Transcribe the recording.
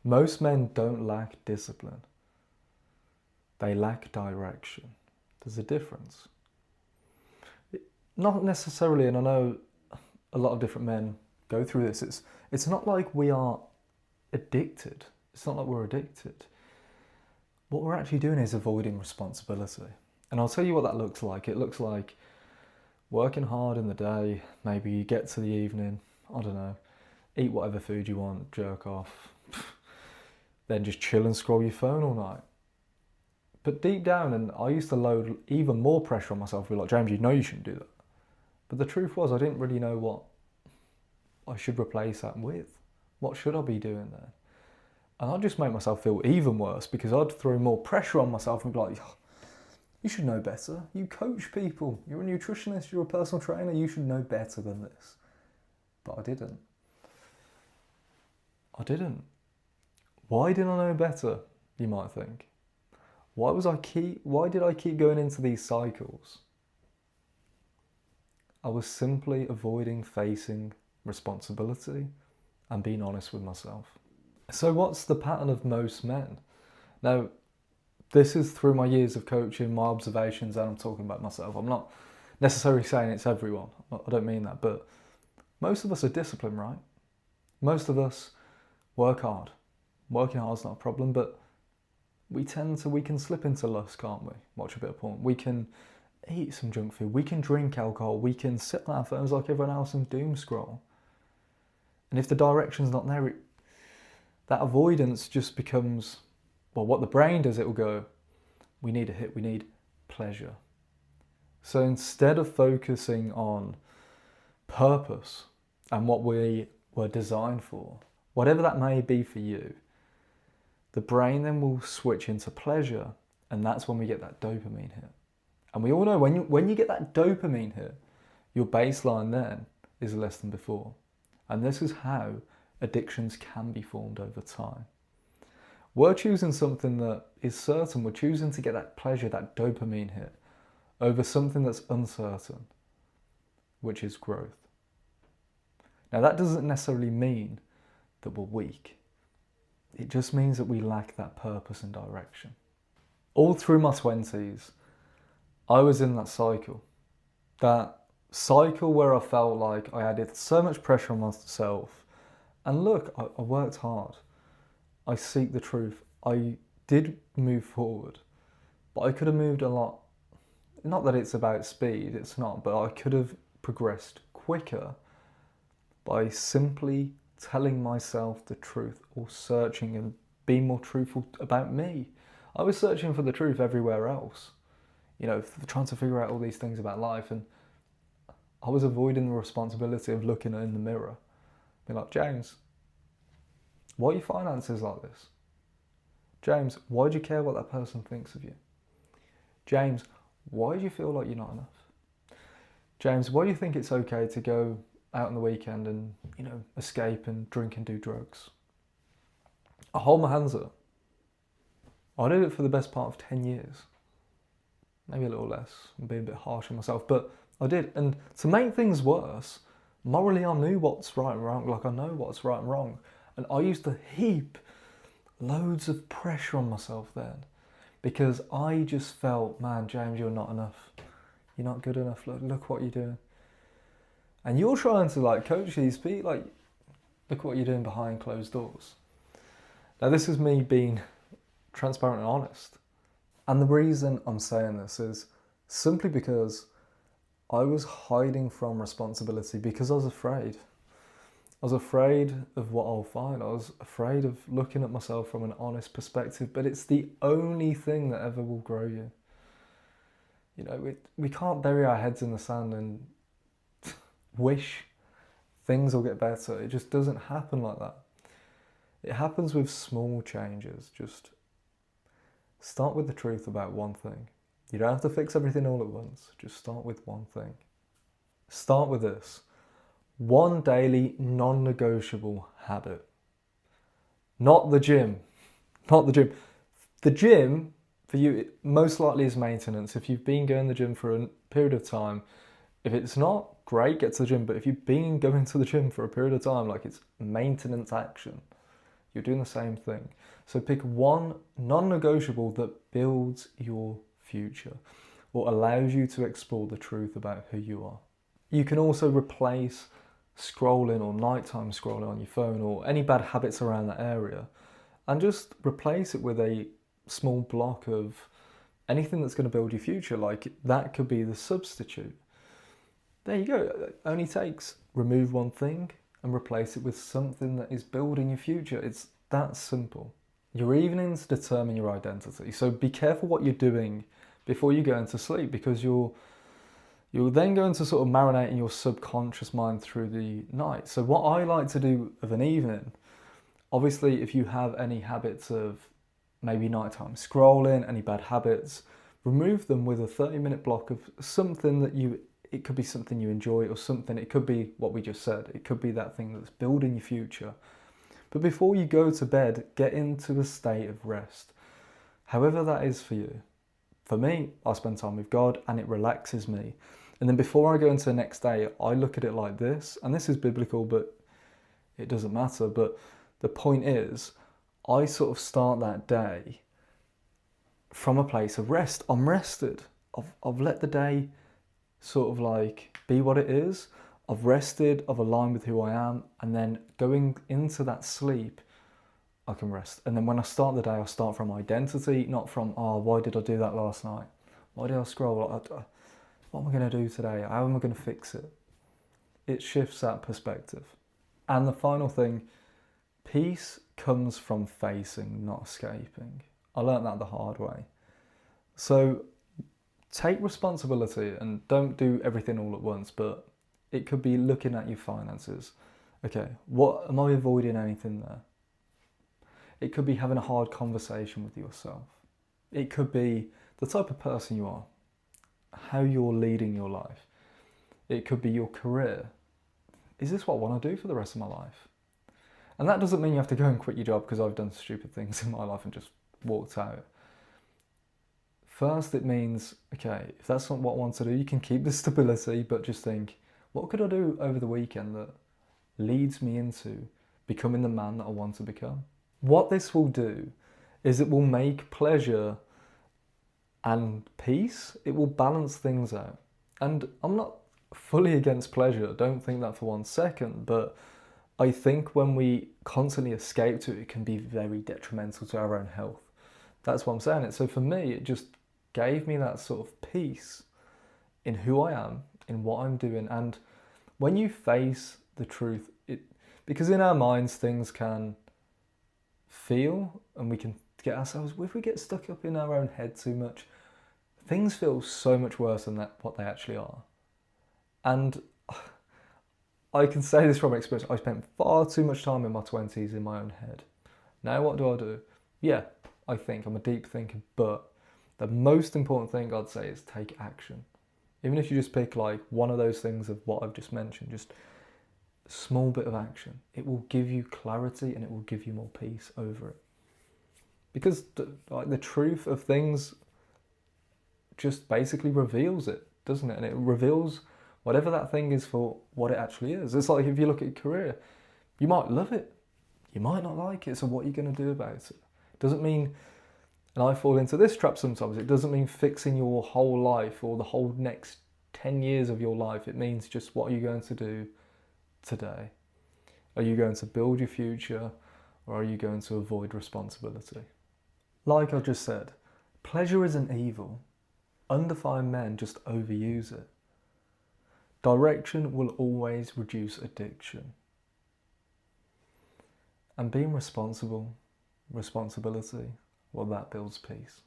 Most men don't lack discipline. They lack direction. There's a difference. Not necessarily, and I know a lot of different men go through this. It's not like we are addicted. It's not like we're addicted. What we're actually doing is avoiding responsibility. And I'll tell you what that looks like. It looks like working hard in the day, maybe you get to the evening, I don't know, eat whatever food you want, jerk off, then just chill and scroll your phone all night. But deep down, and I used to load even more pressure on myself, be like, James, you know you shouldn't do that. But the truth was, I didn't really know what I should replace that with. What should I be doing there? And I'd just make myself feel even worse because I'd throw more pressure on myself and be like, oh, you should know better. You coach people. You're a nutritionist. You're a personal trainer. You should know better than this. But I didn't. Why didn't I know better, you might think? Why did I keep going into these cycles? I was simply avoiding facing responsibility and being honest with myself. So what's the pattern of most men? Now, this is through my years of coaching, my observations, and I'm talking about myself. I'm not necessarily saying it's everyone. I don't mean that, but most of us are disciplined, right? Most of us work hard. Working hard is not a problem, but we can slip into lust, can't we? Watch a bit of porn. We can eat some junk food. We can drink alcohol. We can sit on our phones like everyone else and doom scroll. And if the direction's not there, that avoidance just becomes, well, what the brain does, it will go, we need a hit, we need pleasure. So instead of focusing on purpose and what we were designed for, whatever that may be for you, the brain then will switch into pleasure, and that's when we get that dopamine hit. And we all know when you get that dopamine hit, your baseline then is less than before. And this is how addictions can be formed over time. We're choosing something that is certain. We're choosing to get that pleasure, that dopamine hit, over something that's uncertain, which is growth. Now, that doesn't necessarily mean that we're weak. It just means that we lack that purpose and direction. All through my 20s, I was in that cycle. That cycle where I felt like I added so much pressure on myself. And look, I worked hard. I seek the truth. I did move forward. But I could have moved a lot. Not that it's about speed, it's not. But I could have progressed quicker by simply telling myself the truth or searching and being more truthful about me. I was searching for the truth everywhere else. You know, trying to figure out all these things about life, and I was avoiding the responsibility of looking in the mirror. Being like, James, why are your finances like this? James, why do you care what that person thinks of you? James, why do you feel like you're not enough? James, why do you think it's okay to go out on the weekend and, escape and drink and do drugs? I hold my hands up. I did it for the best part of 10 years. Maybe a little less. I'm being a bit harsh on myself, but I did. And to make things worse, morally I knew what's right and wrong. Like, I know what's right and wrong. And I used to heap loads of pressure on myself then, because I just felt, man, James, you're not enough. You're not good enough. Look what you're doing. And you're trying to coach these people, look what you're doing behind closed doors. Now, this is me being transparent and honest. And the reason I'm saying this is simply because I was hiding from responsibility because I was afraid. I was afraid of what I'll find. I was afraid of looking at myself from an honest perspective, but it's the only thing that ever will grow you. We can't bury our heads in the sand and wish things will get better. It just doesn't happen like that. It happens with small changes. Just start with the truth about one thing. You don't have to fix everything all at once. Just start with one thing. Start with this. One daily non-negotiable habit. Not the gym. Not the gym. The gym, for you, it most likely is maintenance. If you've been going to the gym for a period of time, if it's not, great, get to the gym. But if you've been going to the gym for a period of time, it's maintenance action. you're doing the same thing. So pick one non-negotiable that builds your future or allows you to explore the truth about who you are. You can also replace scrolling or nighttime scrolling on your phone or any bad habits around that area and just replace it with a small block of anything that's going to build your future. Like that could be the substitute. There you go. It only takes remove one thing and replace it with something that is building your future. It's that simple. Your evenings determine your identity. So be careful what you're doing before you go into sleep, because you're then going to sort of marinate in your subconscious mind through the night. So what I like to do of an evening, obviously if you have any habits of maybe nighttime scrolling, any bad habits, remove them with a 30-minute block of something that it could be something you enjoy or something, it could be what we just said, it could be that thing that's building your future. But before you go to bed, get into a state of rest, however that is for you. For me, I spend time with God and it relaxes me. And then before I go into the next day, I look at it like this, and this is biblical, but it doesn't matter. But the point is, I sort of start that day from a place of rest. I'm rested. I've let the day sort of like be what it is. I've rested, I've aligned with who I am, and then going into that sleep, I can rest. And then when I start the day, I start from identity, not from, oh, why did I do that last night? Why did I scroll? What am I going to do today? How am I going to fix it? It shifts that perspective. And the final thing, peace comes from facing, not escaping. I learned that the hard way. So take responsibility and don't do everything all at once, but it could be looking at your finances. Okay, what am I avoiding anything there? It could be having a hard conversation with yourself. It could be the type of person you are, how you're leading your life. It could be your career. Is this what I want to do for the rest of my life? And that doesn't mean you have to go and quit your job, because I've done stupid things in my life and just walked out. First, it means, okay, if that's not what I want to do, you can keep the stability, but just think, what could I do over the weekend that leads me into becoming the man that I want to become? What this will do is it will make pleasure and peace, it will balance things out. And I'm not fully against pleasure, don't think that for 1 second, but I think when we constantly escape to it, it can be very detrimental to our own health. That's why I'm saying it. So for me, it just gave me that sort of peace in who I am, in what I'm doing. And when you face the truth, because in our minds things can feel, and we can get ourselves, if we get stuck up in our own head too much, things feel so much worse than what they actually are. And I can say this from experience, I spent far too much time in my 20s in my own head. Now what do? Yeah, I think, I'm a deep thinker, but the most important thing I'd say is take action. Even if you just pick like one of those things of what I've just mentioned, just a small bit of action, it will give you clarity and it will give you more peace over it. Because the truth of things just basically reveals it, doesn't it? And it reveals whatever that thing is for what it actually is. It's like if you look at your career, you might love it, you might not like it, so what are you going to do about it? Doesn't mean, and I fall into this trap sometimes, it doesn't mean fixing your whole life or the whole next 10 years of your life. It means just what are you going to do today? Are you going to build your future, or are you going to avoid responsibility? Like I just said, pleasure isn't evil. Undefined men just overuse it. Direction will always reduce addiction. And being responsibility, well, that builds peace.